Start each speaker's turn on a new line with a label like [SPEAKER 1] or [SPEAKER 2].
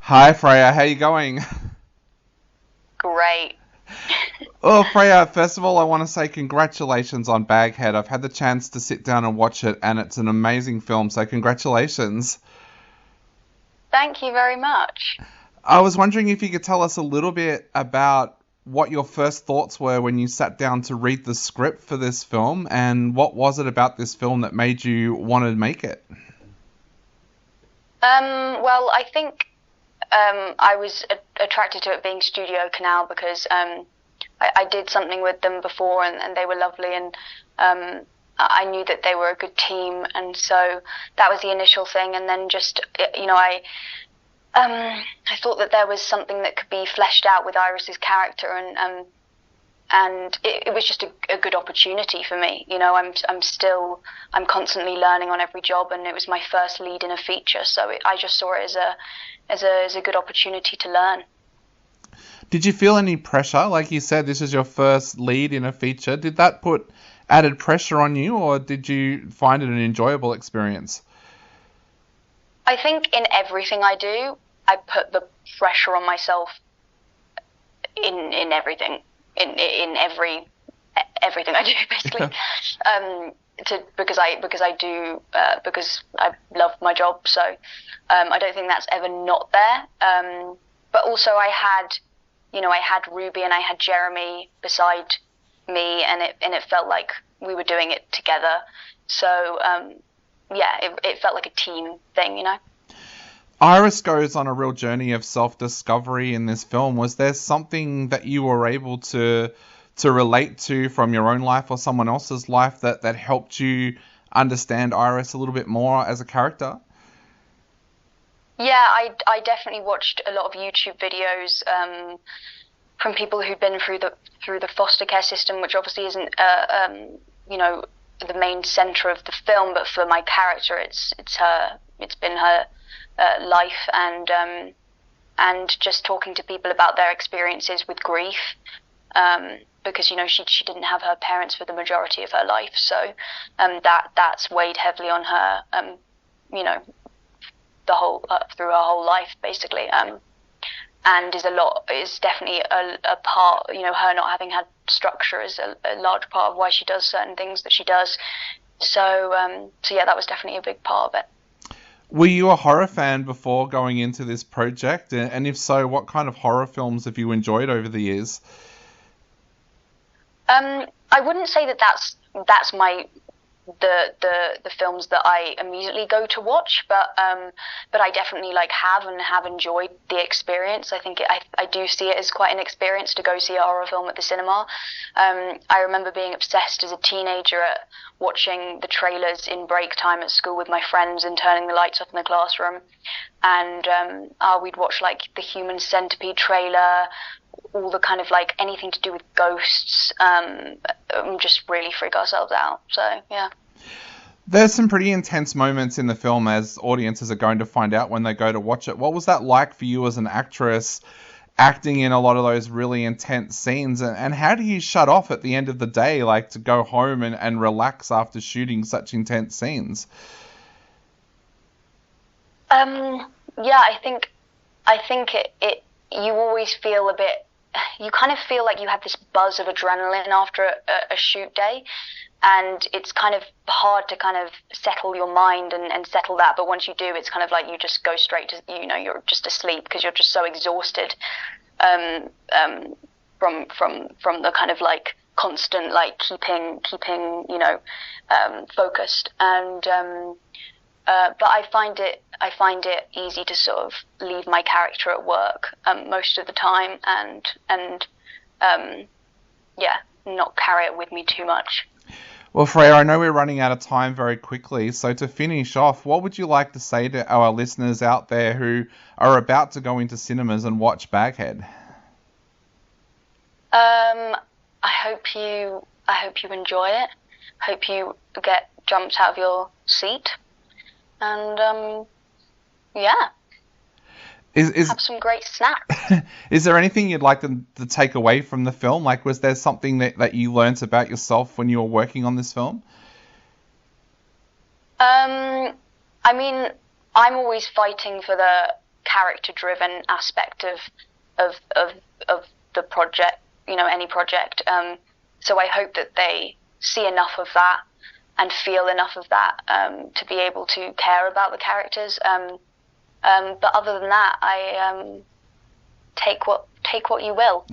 [SPEAKER 1] Hi Freya, how you going?
[SPEAKER 2] Great.
[SPEAKER 1] Oh Freya, first of all I want to say congratulations on Baghead. I've had the chance to sit down and watch it and it's an amazing film, so congratulations.
[SPEAKER 2] Thank you very much.
[SPEAKER 1] I was wondering if you could tell us a little bit about what your first thoughts were when you sat down to read the script for this film and what was it about this film that made you want to make it?
[SPEAKER 2] Well, I think I was attracted to it being Studio Canal because I did something with them before and they were lovely and I knew that they were a good team and so that was the initial thing and then just I thought that there was something that could be fleshed out with Iris's character and it was just a good opportunity for me. I'm constantly learning on every job, and it was my first lead in a feature, so I just saw it as a good opportunity to learn.
[SPEAKER 1] Did you feel any pressure? Like you said, this is your first lead in a feature. Did that put added pressure on you, or did you find it an enjoyable experience?
[SPEAKER 2] I think in everything I do, I put the pressure on myself in everything, in everything I do, basically. Because I love my job, so I don't think that's ever not there. But also I had Ruby and I had Jeremy beside me, and it felt like we were doing it together. So it felt like a team thing.
[SPEAKER 1] Iris goes on a real journey of self-discovery in this film. Was there something that you were able to relate to from your own life or someone else's life that helped you understand Iris a little bit more as a character?
[SPEAKER 2] Yeah, I definitely watched a lot of YouTube videos from people who'd been through the foster care system, which obviously isn't the main center of the film, but for my character, it's been her life and just talking to people about their experiences with grief. Because she didn't have her parents for the majority of her life, so that's weighed heavily on her. The whole through her whole life, basically. And is definitely a part. Her not having had structure is a large part of why she does certain things that she does. So yeah, that was definitely a big part of it.
[SPEAKER 1] Were you a horror fan before going into this project? And if so, what kind of horror films have you enjoyed over the years?
[SPEAKER 2] I wouldn't say that that's my the films that I immediately go to watch, but I definitely have enjoyed the experience. I think I do see it as quite an experience to go see a horror film at the cinema. I remember being obsessed as a teenager at watching the trailers in break time at school with my friends and turning the lights off in the classroom, and we'd watch like the Human Centipede trailer, all the kind of like anything to do with ghosts, just really freak ourselves out. So yeah.
[SPEAKER 1] There's some pretty intense moments in the film, as audiences are going to find out when they go to watch it. What was that like for you as an actress, acting in a lot of those really intense scenes? And how do you shut off at the end of the day, like to go home and relax after shooting such intense scenes?
[SPEAKER 2] Yeah, I think it you always feel a bit, you kind of feel like you have this buzz of adrenaline after a shoot day, and it's kind of hard to kind of settle your mind and settle that, but once you do, it's kind of like you just go straight to, you're just asleep because you're just so exhausted um, um, from the kind of like constant like keeping focused but I find it easy to sort of leave my character at work most of the time and yeah, not carry it with me too much.
[SPEAKER 1] Well, Freya, I know we're running out of time very quickly, so to finish off, what would you like to say to our listeners out there who are about to go into cinemas and watch Baghead?
[SPEAKER 2] I hope you enjoy it. Hope you get jumped out of your seat and yeah,
[SPEAKER 1] Is
[SPEAKER 2] have some great snacks.
[SPEAKER 1] is there anything you'd like to take away from the film? Like, was there something that you learnt about yourself when you were working on this film?
[SPEAKER 2] I mean, I'm always fighting for the character-driven aspect of the project, any project. So I hope that they see enough of that and feel enough of that to be able to care about the characters. But other than that, I take what you will.